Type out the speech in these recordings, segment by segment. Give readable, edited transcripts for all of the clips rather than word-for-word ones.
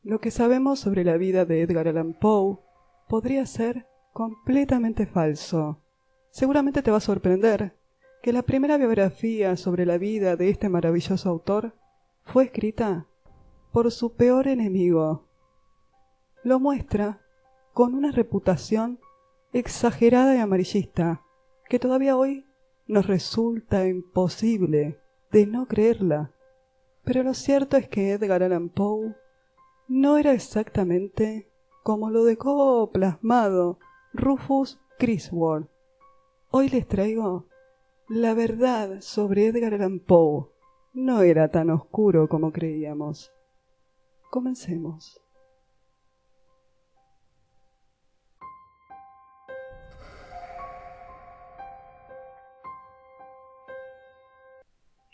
Lo que sabemos sobre la vida de Edgar Allan Poe podría ser completamente falso. Seguramente te va a sorprender que la primera biografía sobre la vida de este maravilloso autor fue escrita por su peor enemigo. Lo muestra con una reputación exagerada y amarillista que todavía hoy nos resulta imposible de no creerla. Pero lo cierto es que Edgar Allan Poe no era exactamente como lo dejó plasmado Rufus Crisworth. Hoy les traigo la verdad sobre Edgar Allan Poe. No era tan oscuro como creíamos. Comencemos.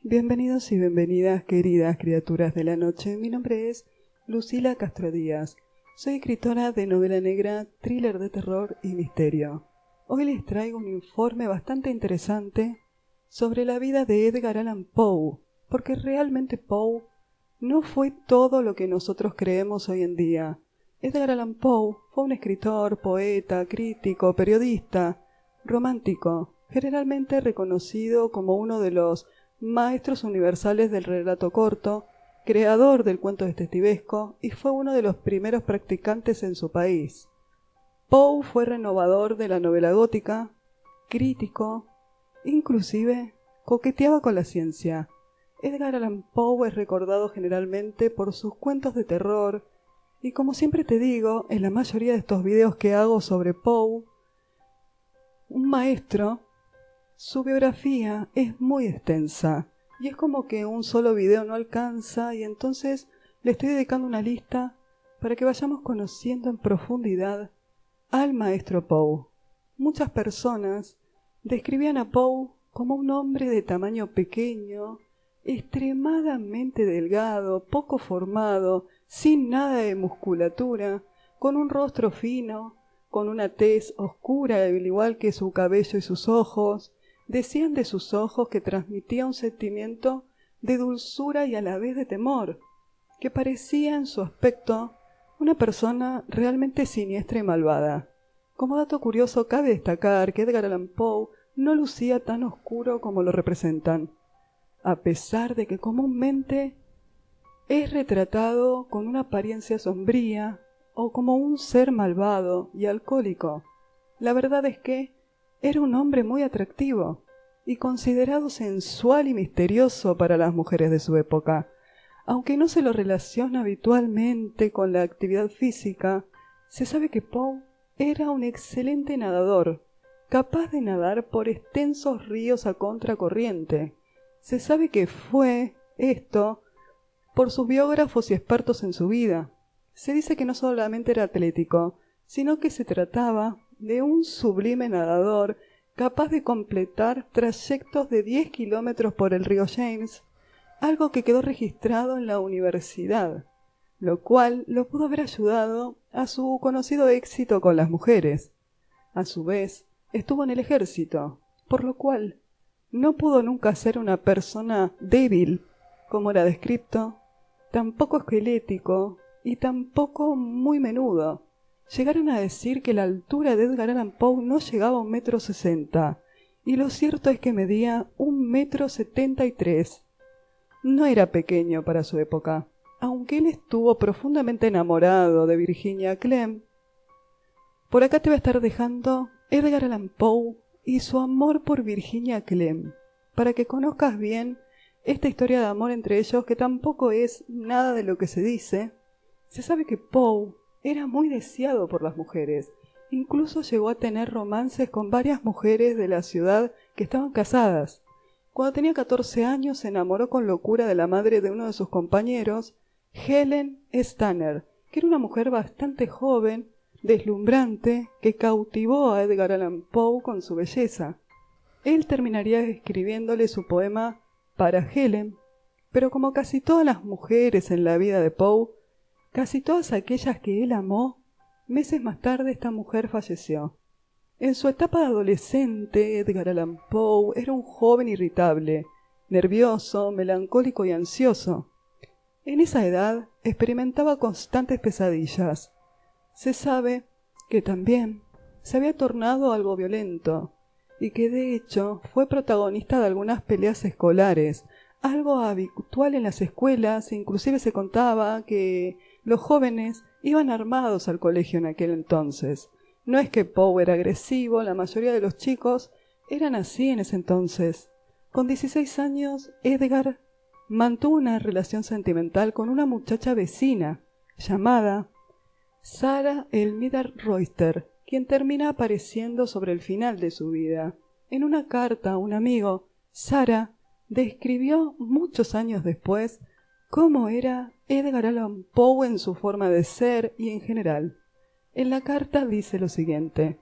Bienvenidos y bienvenidas, queridas criaturas de la noche. Mi nombre es Lucila Castro Díaz. Soy escritora de novela negra, thriller de terror y misterio. Hoy les traigo un informe bastante interesante sobre la vida de Edgar Allan Poe, porque realmente Poe no fue todo lo que nosotros creemos hoy en día. Edgar Allan Poe fue un escritor, poeta, crítico, periodista, romántico, generalmente reconocido como uno de los maestros universales del relato corto, creador del cuento detectivesco y fue uno de los primeros practicantes en su país. Poe fue renovador de la novela gótica, crítico, inclusive coqueteaba con la ciencia. Edgar Allan Poe es recordado generalmente por sus cuentos de terror y, como siempre te digo, en la mayoría de estos videos que hago sobre Poe, un maestro, su biografía es muy extensa y es como que un solo video no alcanza, y entonces le estoy dedicando una lista para que vayamos conociendo en profundidad al maestro Poe. Muchas personas describían a Poe como un hombre de tamaño pequeño, extremadamente delgado, poco formado, sin nada de musculatura, con un rostro fino, con una tez oscura al igual que su cabello y sus ojos. Decían de sus ojos que transmitía un sentimiento de dulzura y a la vez de temor, que parecía en su aspecto una persona realmente siniestra y malvada. Como dato curioso, cabe destacar que Edgar Allan Poe no lucía tan oscuro como lo representan, a pesar de que comúnmente es retratado con una apariencia sombría o como un ser malvado y alcohólico. La verdad es que era un hombre muy atractivo y considerado sensual y misterioso para las mujeres de su época. Aunque no se lo relaciona habitualmente con la actividad física, se sabe que Poe era un excelente nadador, capaz de nadar por extensos ríos a contracorriente. Se sabe que fue esto por sus biógrafos y expertos en su vida. Se dice que no solamente era atlético, sino que se trataba de un sublime nadador capaz de completar trayectos de 10 kilómetros por el río James, algo que quedó registrado en la universidad, lo cual lo pudo haber ayudado a su conocido éxito con las mujeres. A su vez, estuvo en el ejército, por lo cual no pudo nunca ser una persona débil, como era descrito, tampoco esquelético y tampoco muy menudo. Llegaron a decir que la altura de Edgar Allan Poe no llegaba a 1,60 m, y lo cierto es que medía 1,73 m. No era pequeño para su época, aunque él estuvo profundamente enamorado de Virginia Clemm. Por acá te voy a estar dejando Edgar Allan Poe y su amor por Virginia Clemm, para que conozcas bien esta historia de amor entre ellos, que tampoco es nada de lo que se dice. Se sabe que Poe era muy deseado por las mujeres, incluso llegó a tener romances con varias mujeres de la ciudad que estaban casadas. Cuando tenía 14 años se enamoró con locura de la madre de uno de sus compañeros, Helen Stanner, que era una mujer bastante joven, deslumbrante, que cautivó a Edgar Allan Poe con su belleza. Él terminaría escribiéndole su poema para Helen, pero como casi todas las mujeres en la vida de Poe, casi todas aquellas que él amó, meses más tarde esta mujer falleció. En su etapa de adolescente, Edgar Allan Poe era un joven irritable, nervioso, melancólico y ansioso. En esa edad experimentaba constantes pesadillas. Se sabe que también se había tornado algo violento y que de hecho fue protagonista de algunas peleas escolares, algo habitual en las escuelas. Inclusive se contaba que los jóvenes iban armados al colegio en aquel entonces. No es que Poe era agresivo, la mayoría de los chicos eran así en ese entonces. Con 16 años, Edgar mantuvo una relación sentimental con una muchacha vecina llamada Sarah Elmira Royster, quien termina apareciendo sobre el final de su vida. En una carta a un amigo, Sarah describió muchos años después cómo era Edgar Allan Poe en su forma de ser y en general. En la carta dice lo siguiente: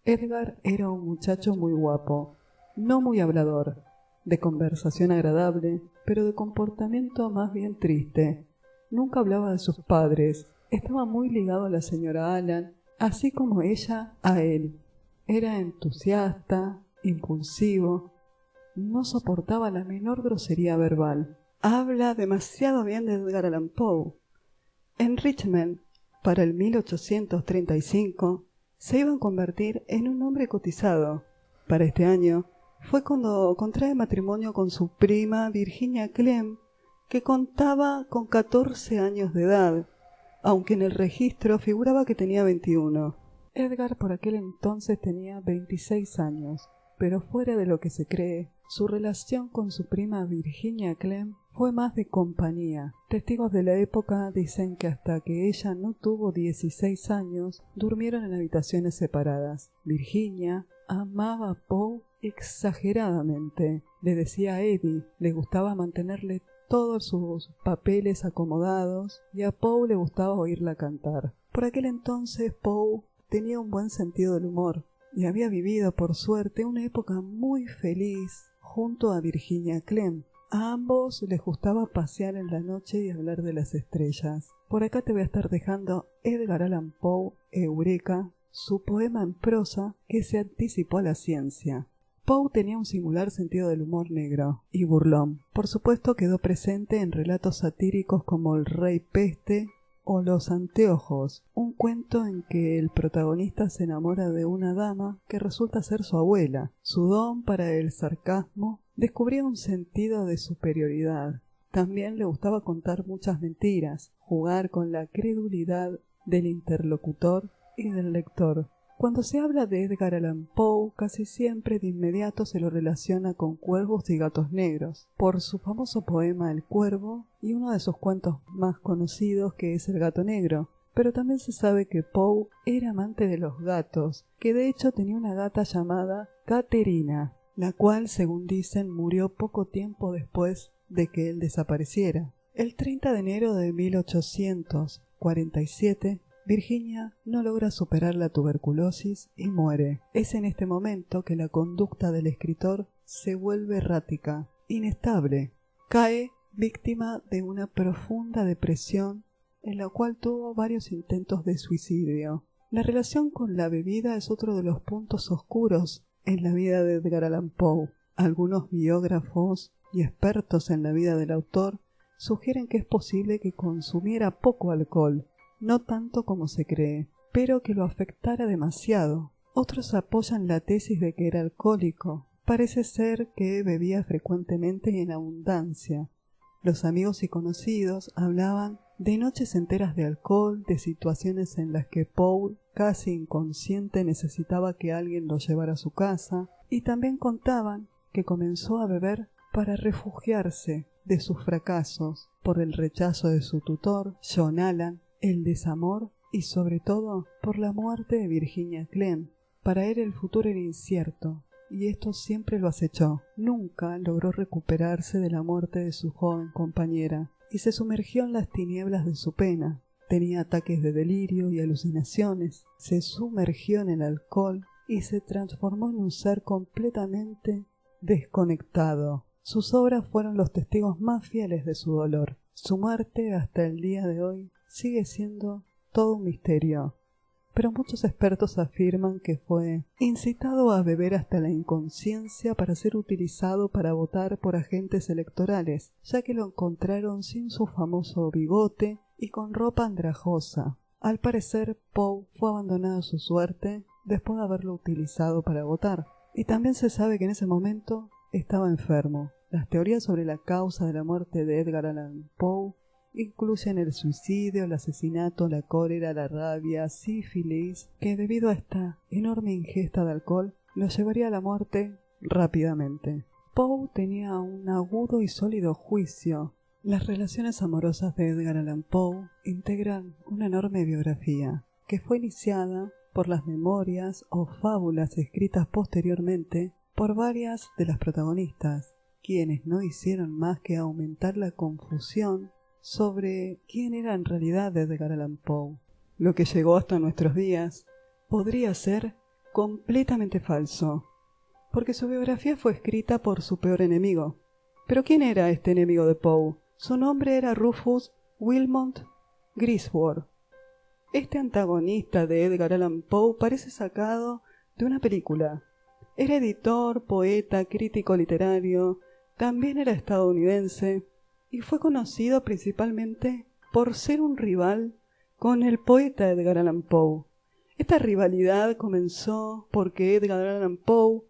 Edgar era un muchacho muy guapo, no muy hablador, de conversación agradable, pero de comportamiento más bien triste. Nunca hablaba de sus padres, estaba muy ligado a la señora Allan, así como ella a él. Era entusiasta, impulsivo, no soportaba la menor grosería verbal. Habla demasiado bien de Edgar Allan Poe. En Richmond, para el 1835, se iba a convertir en un hombre cotizado. Para este año fue cuando contrae matrimonio con su prima Virginia Clem, que contaba con 14 años de edad, aunque en el registro figuraba que tenía 21. Edgar por aquel entonces tenía 26 años, pero fuera de lo que se cree, su relación con su prima Virginia Clem fue más de compañía. Testigos de la época dicen que hasta que ella no tuvo 16 años, durmieron en habitaciones separadas. Virginia amaba a Poe exageradamente. Le decía a Eddie, le gustaba mantenerle todos sus papeles acomodados y a Poe le gustaba oírla cantar. Por aquel entonces Poe tenía un buen sentido del humor y había vivido, por suerte, una época muy feliz junto a Virginia Clem. A ambos les gustaba pasear en la noche y hablar de las estrellas. Por acá te voy a estar dejando Edgar Allan Poe, Eureka, su poema en prosa que se anticipó a la ciencia. Poe tenía un singular sentido del humor negro y burlón. Por supuesto quedó presente en relatos satíricos como El Rey Peste o Los Anteojos, un cuento en que el protagonista se enamora de una dama que resulta ser su abuela. Su don para el sarcasmo descubría un sentido de superioridad. También le gustaba contar muchas mentiras, jugar con la credulidad del interlocutor y del lector. Cuando se habla de Edgar Allan Poe, casi siempre de inmediato se lo relaciona con cuervos y gatos negros, por su famoso poema El Cuervo y uno de sus cuentos más conocidos, que es El Gato Negro. Pero también se sabe que Poe era amante de los gatos, que de hecho tenía una gata llamada Caterina, la cual, según dicen, murió poco tiempo después de que él desapareciera. El 30 de enero de 1847, Virginia no logra superar la tuberculosis y muere. Es en este momento que la conducta del escritor se vuelve errática, inestable. Cae víctima de una profunda depresión en la cual tuvo varios intentos de suicidio. La relación con la bebida es otro de los puntos oscuros en la vida de Edgar Allan Poe. Algunos biógrafos y expertos en la vida del autor sugieren que es posible que consumiera poco alcohol, no tanto como se cree, pero que lo afectara demasiado. Otros apoyan la tesis de que era alcohólico. Parece ser que bebía frecuentemente y en abundancia. Los amigos y conocidos hablaban de noches enteras de alcohol, de situaciones en las que Poe, casi inconsciente, necesitaba que alguien lo llevara a su casa, y también contaban que comenzó a beber para refugiarse de sus fracasos, por el rechazo de su tutor, John Allan, el desamor y sobre todo por la muerte de Virginia Clem. Para él el futuro era incierto y esto siempre lo acechó. Nunca logró recuperarse de la muerte de su joven compañera y se sumergió en las tinieblas de su pena. Tenía ataques de delirio y alucinaciones, se sumergió en el alcohol y se transformó en un ser completamente desconectado. Sus obras fueron los testigos más fieles de su dolor. Su muerte hasta el día de hoy sigue siendo todo un misterio. pero muchos expertos afirman que fue incitado a beber hasta la inconsciencia para ser utilizado para votar por agentes electorales, ya que lo encontraron sin su famoso bigote y con ropa andrajosa. Al parecer, Poe fue abandonado a su suerte después de haberlo utilizado para votar. Y también se sabe que en ese momento estaba enfermo. Las teorías sobre la causa de la muerte de Edgar Allan Poe incluyen el suicidio, el asesinato, la cólera, la rabia, sífilis, que debido a esta enorme ingesta de alcohol lo llevaría a la muerte rápidamente. Poe tenía un agudo y sólido juicio. Las relaciones amorosas de Edgar Allan Poe integran una enorme biografía que fue iniciada por las memorias o fábulas escritas posteriormente por varias de las protagonistas, quienes no hicieron más que aumentar la confusión sobre quién era en realidad Edgar Allan Poe. Lo que llegó hasta nuestros días podría ser completamente falso, porque su biografía fue escrita por su peor enemigo. ¿Pero quién era este enemigo de Poe? Su nombre era Rufus Wilmot Griswold. Este antagonista de Edgar Allan Poe parece sacado de una película. Era editor, poeta, crítico literario, también era estadounidense, y fue conocido principalmente por ser un rival con el poeta Edgar Allan Poe. Esta rivalidad comenzó porque Edgar Allan Poe,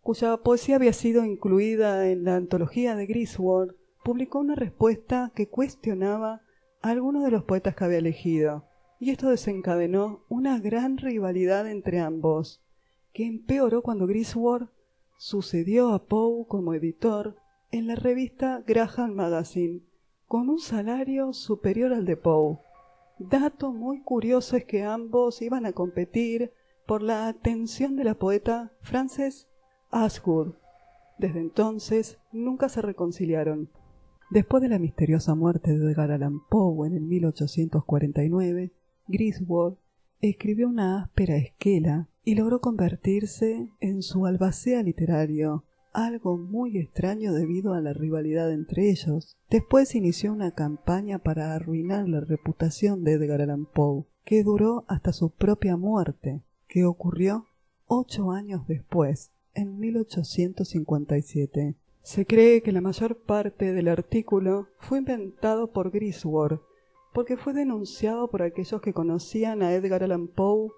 cuya poesía había sido incluida en la antología de Griswold, publicó una respuesta que cuestionaba a algunos de los poetas que había elegido, y esto desencadenó una gran rivalidad entre ambos, que empeoró cuando Griswold sucedió a Poe como editor en la revista Graham Magazine, con un salario superior al de Poe. Dato muy curioso es que ambos iban a competir por la atención de la poeta Frances Ashwood. Desde entonces nunca se reconciliaron. Después de la misteriosa muerte de Edgar Allan Poe en el 1849, Griswold escribió una áspera esquela y logró convertirse en su albacea literario, algo muy extraño debido a la rivalidad entre ellos. Después inició una campaña para arruinar la reputación de Edgar Allan Poe, que duró hasta su propia muerte, que ocurrió 8 años después, en 1857. Se cree que la mayor parte del artículo fue inventado por Griswold, porque fue denunciado por aquellos que conocían a Edgar Allan Poe,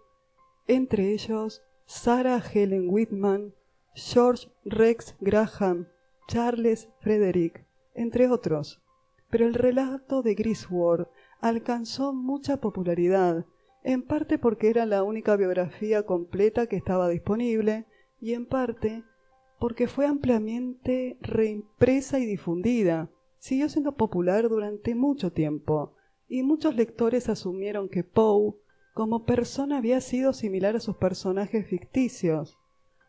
entre ellos Sarah Helen Whitman, George Rex Graham, Charles Frederick, entre otros. Pero el relato de Griswold alcanzó mucha popularidad, en parte porque era la única biografía completa que estaba disponible, y en parte porque fue ampliamente reimpresa y difundida. Siguió siendo popular durante mucho tiempo, y muchos lectores asumieron que Poe, como persona, había sido similar a sus personajes ficticios,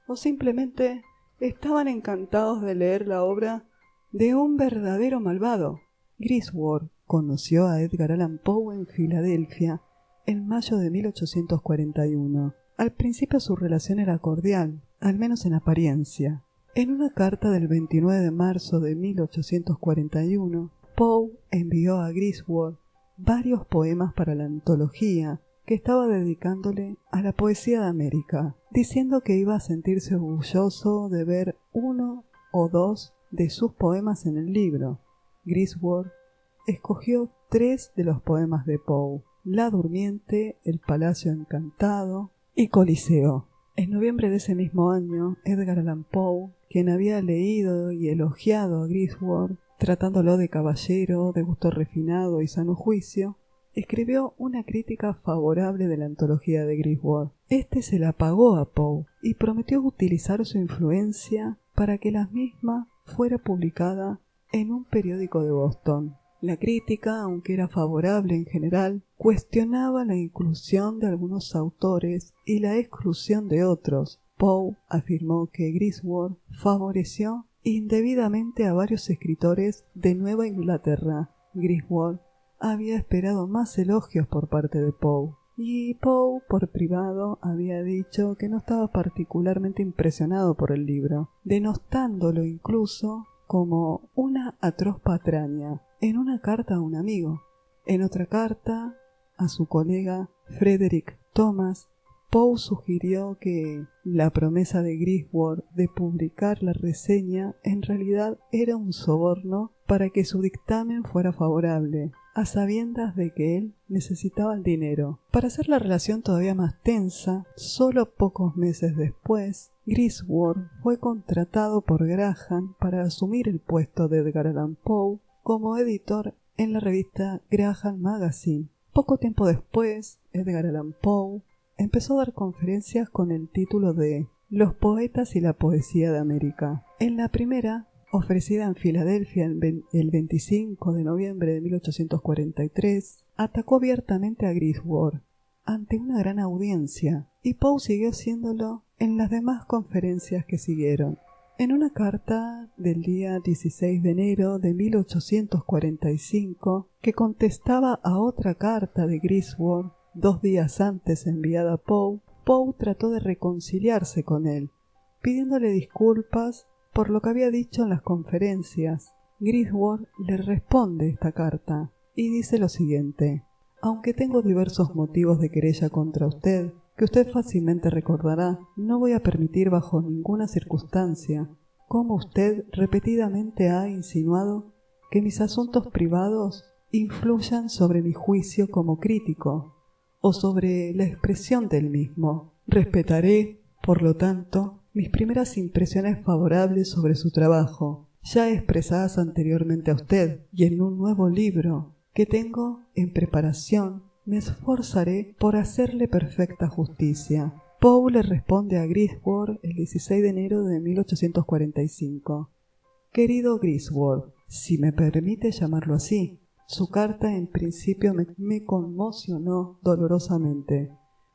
o simplemente estaban encantados de leer la obra de un verdadero malvado. Griswold conoció a Edgar Allan Poe en Filadelfia en mayo de 1841. Al principio su relación era cordial, al menos en apariencia. En una carta del 29 de marzo de 1841, Poe envió a Griswold varios poemas para la antología que estaba dedicándole a la poesía de América, diciendo que iba a sentirse orgulloso de ver 1 o 2 de sus poemas en el libro. Griswold escogió 3 de los poemas de Poe: La Durmiente, El Palacio Encantado y Coliseo. En noviembre de ese mismo año, Edgar Allan Poe, quien había leído y elogiado a Griswold, tratándolo de caballero, de gusto refinado y sano juicio, escribió una crítica favorable de la antología de Griswold. Este se la pagó a Poe y prometió utilizar su influencia para que la misma fuera publicada en un periódico de Boston. La crítica, aunque era favorable en general, cuestionaba la inclusión de algunos autores y la exclusión de otros. Poe afirmó que Griswold favoreció indebidamente a varios escritores de Nueva Inglaterra. Griswold había esperado más elogios por parte de Poe, y Poe, por privado, había dicho que no estaba particularmente impresionado por el libro, denostándolo incluso como una atroz patraña, en una carta a un amigo. En otra carta, a su colega Frederick Thomas, Poe sugirió que la promesa de Griswold de publicar la reseña en realidad era un soborno para que su dictamen fuera favorable, a sabiendas de que él necesitaba el dinero. Para hacer la relación todavía más tensa, solo pocos meses después, Griswold fue contratado por Graham para asumir el puesto de Edgar Allan Poe como editor en la revista Graham Magazine. Poco tiempo después, Edgar Allan Poe empezó a dar conferencias con el título de Los poetas y la poesía de América. En la primera, ofrecida en Filadelfia el 25 de noviembre de 1843, atacó abiertamente a Griswold ante una gran audiencia, y Poe siguió haciéndolo en las demás conferencias que siguieron. En una carta del día 16 de enero de 1845, que contestaba a otra carta de Griswold 2 días antes enviada a Poe, Poe trató de reconciliarse con él, pidiéndole disculpas por lo que había dicho en las conferencias. Griswold le responde esta carta y dice lo siguiente: aunque tengo diversos motivos de querella contra usted, que usted fácilmente recordará, no voy a permitir bajo ninguna circunstancia, como usted repetidamente ha insinuado, que mis asuntos privados influyan sobre mi juicio como crítico, o sobre la expresión del mismo. Respetaré, por lo tanto, mis primeras impresiones favorables sobre su trabajo, ya expresadas anteriormente a usted, y en un nuevo libro que tengo en preparación, me esforzaré por hacerle perfecta justicia. Poe le responde a Griswold el 16 de enero de 1845. Querido Griswold, si me permite llamarlo así, su carta en principio me conmocionó dolorosamente,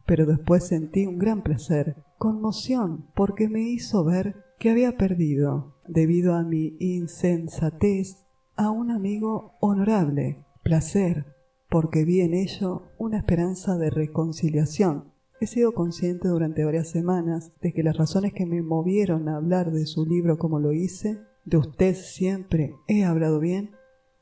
pero después sentí un gran placer, conmoción, porque me hizo ver que había perdido, debido a mi insensatez, a un amigo honorable, placer, porque vi en ello una esperanza de reconciliación. He sido consciente durante varias semanas de que las razones que me movieron a hablar de su libro como lo hice, de usted siempre he hablado bien,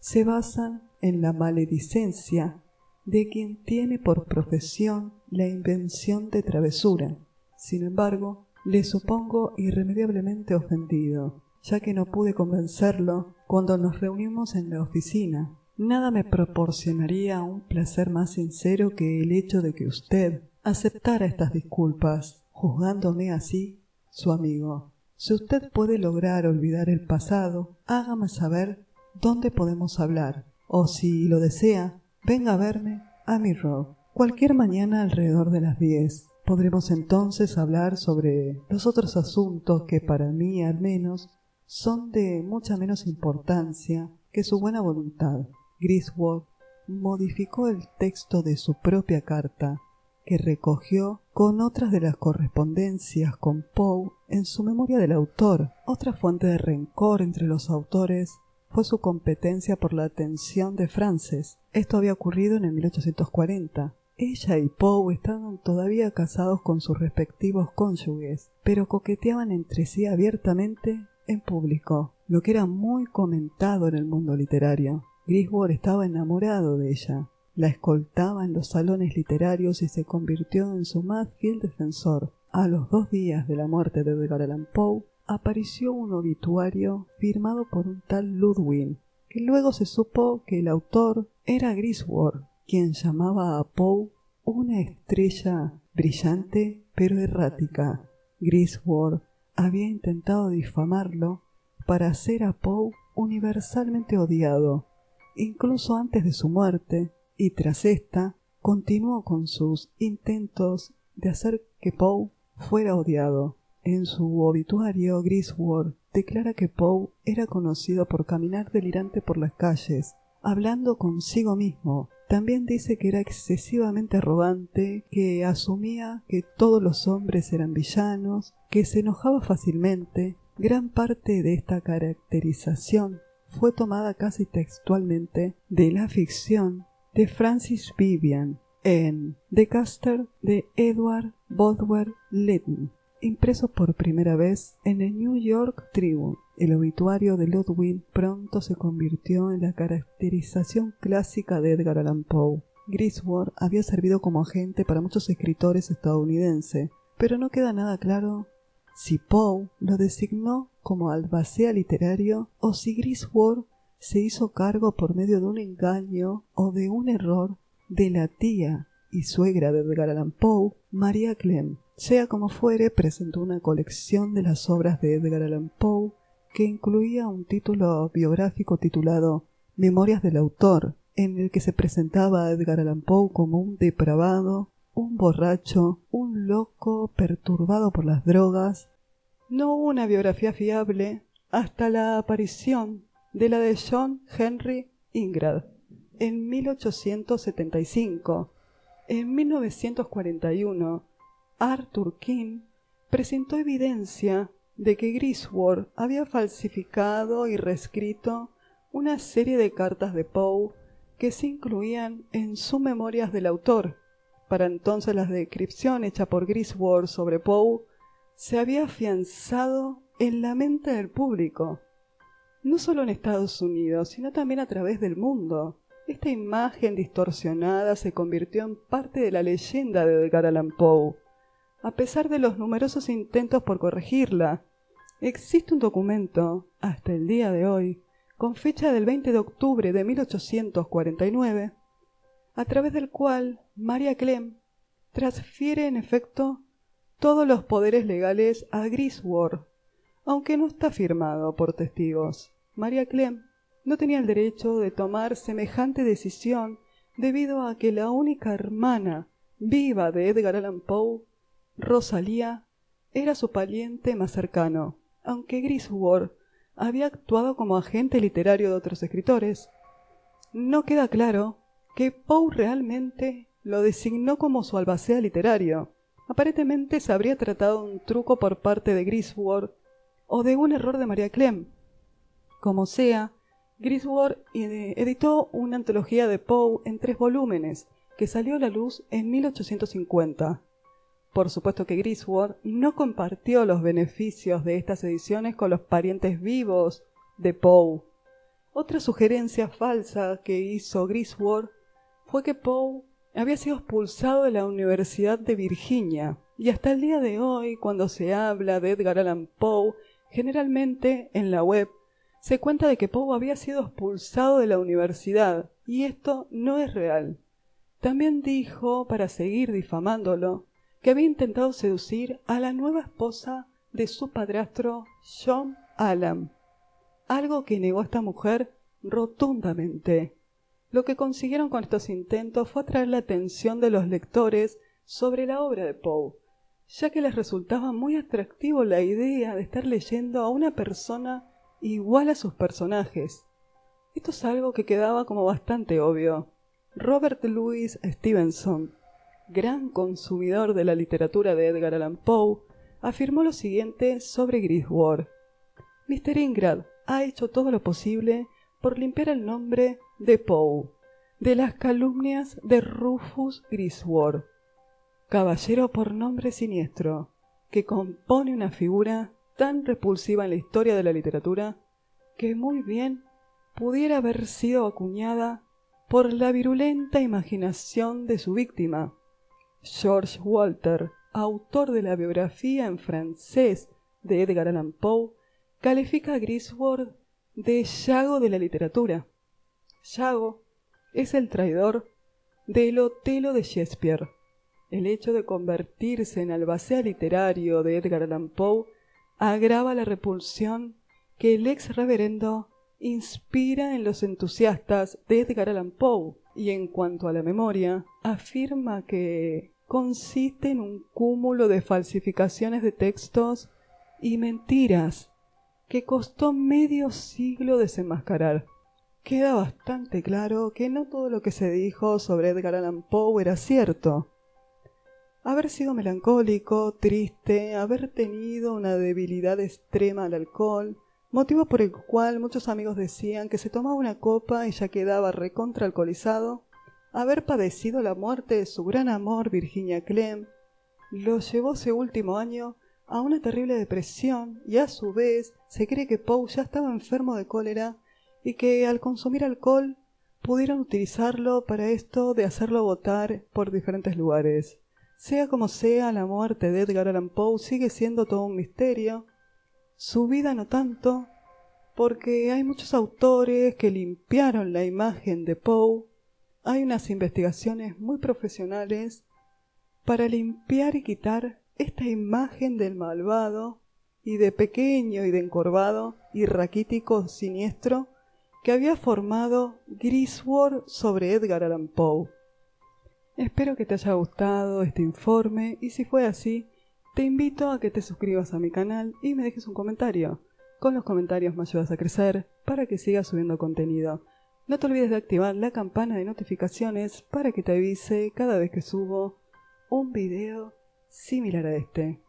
se basan en la maledicencia de quien tiene por profesión la invención de travesura. Sin embargo, le supongo irremediablemente ofendido, ya que no pude convencerlo cuando nos reunimos en la oficina. Nada me proporcionaría un placer más sincero que el hecho de que usted aceptara estas disculpas, juzgándome así su amigo. Si usted puede lograr olvidar el pasado, hágame saber dónde podemos hablar, o si lo desea, venga a verme a Mirror. Cualquier mañana alrededor de las 10. Podremos entonces hablar sobre los otros asuntos que para mí al menos son de mucha menos importancia que su buena voluntad. Griswold modificó el texto de su propia carta, que recogió con otras de las correspondencias con Poe en su memoria del autor. Otra fuente de rencor entre los autores fue su competencia por la atención de Frances. Esto había ocurrido en el 1840. Ella y Poe estaban todavía casados con sus respectivos cónyuges, pero coqueteaban entre sí abiertamente en público, lo que era muy comentado en el mundo literario. Griswold estaba enamorado de ella, la escoltaba en los salones literarios y se convirtió en su más fiel defensor. A los 2 días de la muerte de Edgar Allan Poe, apareció un obituario firmado por un tal Ludwig, que luego se supo que el autor era Griswold, quien llamaba a Poe una estrella brillante pero errática. Griswold había intentado difamarlo para hacer a Poe universalmente odiado, incluso antes de su muerte, y tras esta continuó con sus intentos de hacer que Poe fuera odiado. En su obituario, Griswold declara que Poe era conocido por caminar delirante por las calles, hablando consigo mismo. También dice que era excesivamente arrogante, que asumía que todos los hombres eran villanos, que se enojaba fácilmente. Gran parte de esta caracterización fue tomada casi textualmente de la ficción de Francis Vivian en The Caster de Edward Boswell Lytton, impreso por primera vez en el New York Tribune. El obituario de Ludwig pronto se convirtió en la caracterización clásica de Edgar Allan Poe. Griswold había servido como agente para muchos escritores estadounidenses, pero no queda nada claro si Poe lo designó como albacea literario o si Griswold se hizo cargo por medio de un engaño o de un error de la tía y suegra de Edgar Allan Poe, Maria Clemm. Sea como fuere, presentó una colección de las obras de Edgar Allan Poe que incluía un título biográfico titulado Memorias del autor, en el que se presentaba a Edgar Allan Poe como un depravado, un borracho, un loco perturbado por las drogas. No hubo una biografía fiable hasta la aparición de la de John Henry Ingram en 1875. En 1941, Arthur King presentó evidencia de que Griswold había falsificado y reescrito una serie de cartas de Poe que se incluían en sus memorias del autor. Para entonces la descripción hecha por Griswold sobre Poe se había afianzado en la mente del público, no solo en Estados Unidos, sino también a través del mundo. Esta imagen distorsionada se convirtió en parte de la leyenda de Edgar Allan Poe, a pesar de los numerosos intentos por corregirla. Existe un documento, hasta el día de hoy, con fecha del 20 de octubre de 1849, a través del cual Maria Clemm transfiere en efecto todos los poderes legales a Griswold, aunque no está firmado por testigos. Maria Clemm no tenía el derecho de tomar semejante decisión debido a que la única hermana viva de Edgar Allan Poe, Rosalía, era su pariente más cercano, aunque Griswold había actuado como agente literario de otros escritores. No queda claro que Poe realmente lo designó como su albacea literario. Aparentemente se habría tratado de un truco por parte de Griswold o de un error de Maria Clemm. Como sea, Griswold editó una antología de Poe en 3 volúmenes, que salió a la luz en 1850. Por supuesto que Griswold no compartió los beneficios de estas ediciones con los parientes vivos de Poe. Otra sugerencia falsa que hizo Griswold fue que Poe había sido expulsado de la Universidad de Virginia, y hasta el día de hoy, cuando se habla de Edgar Allan Poe, generalmente en la web se cuenta de que Poe había sido expulsado de la universidad, y esto no es real. También dijo, para seguir difamándolo, que había intentado seducir a la nueva esposa de su padrastro John Allan, algo que negó esta mujer rotundamente. Lo que consiguieron con estos intentos fue atraer la atención de los lectores sobre la obra de Poe, ya que les resultaba muy atractivo la idea de estar leyendo a una persona igual a sus personajes. Esto es algo que quedaba como bastante obvio. Robert Louis Stevenson, gran consumidor de la literatura de Edgar Allan Poe, afirmó lo siguiente sobre Griswold: Mr. Ingram ha hecho todo lo posible por limpiar el nombre de Poe de las calumnias de Rufus Griswold, caballero por nombre siniestro, que compone una figura tan repulsiva en la historia de la literatura que muy bien pudiera haber sido acuñada por la virulenta imaginación de su víctima. George Walter, autor de la biografía en francés de Edgar Allan Poe, califica a Griswold de Yago de la literatura. Yago es el traidor del Otelo de Shakespeare. El hecho de convertirse en albacea literario de Edgar Allan Poe agrava la repulsión que el ex reverendo inspira en los entusiastas de Edgar Allan Poe, y en cuanto a la memoria, afirma que consiste en un cúmulo de falsificaciones de textos y mentiras que costó medio siglo desenmascarar. Queda bastante claro que no todo lo que se dijo sobre Edgar Allan Poe era cierto. Haber sido melancólico, triste, haber tenido una debilidad extrema al alcohol, motivo por el cual muchos amigos decían que se tomaba una copa y ya quedaba recontra alcoholizado, haber padecido la muerte de su gran amor Virginia Clemm, lo llevó ese último año a una terrible depresión, y a su vez se cree que Poe ya estaba enfermo de cólera y que al consumir alcohol pudieron utilizarlo para esto de hacerlo votar por diferentes lugares. Sea como sea, la muerte de Edgar Allan Poe sigue siendo todo un misterio. Su vida no tanto, porque hay muchos autores que limpiaron la imagen de Poe. Hay unas investigaciones muy profesionales para limpiar y quitar esta imagen del malvado y de pequeño y de encorvado y raquítico siniestro que había formado Griswold sobre Edgar Allan Poe. Espero que te haya gustado este informe y si fue así, te invito a que te suscribas a mi canal y me dejes un comentario. Con los comentarios me ayudas a crecer para que siga subiendo contenido. No te olvides de activar la campana de notificaciones para que te avise cada vez que subo un video similar a este.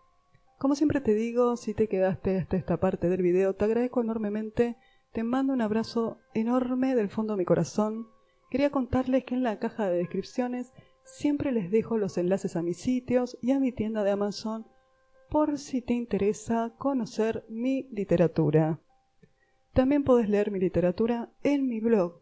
Como siempre te digo, si te quedaste hasta esta parte del video, te agradezco enormemente. Te mando un abrazo enorme del fondo de mi corazón. Quería contarles que en la caja de descripciones siempre les dejo los enlaces a mis sitios y a mi tienda de Amazon por si te interesa conocer mi literatura. También podés leer mi literatura en mi blog.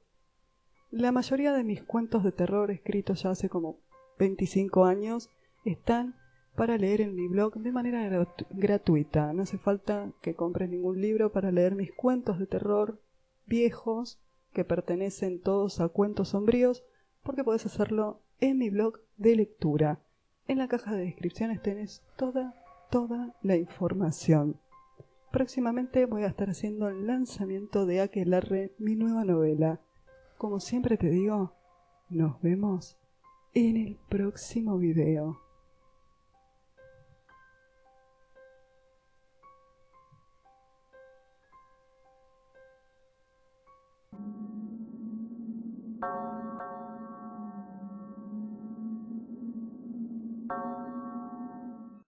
La mayoría de mis cuentos de terror escritos ya hace como 25 años están para leer en mi blog de manera gratuita. No hace falta que compres ningún libro para leer mis cuentos de terror viejos que pertenecen todos a cuentos sombríos, porque podés hacerlo en mi blog de lectura. En la caja de descripciones tenés toda la información. Próximamente voy a estar haciendo el lanzamiento de Aquelarre, mi nueva novela. Como siempre te digo, nos vemos en el próximo video.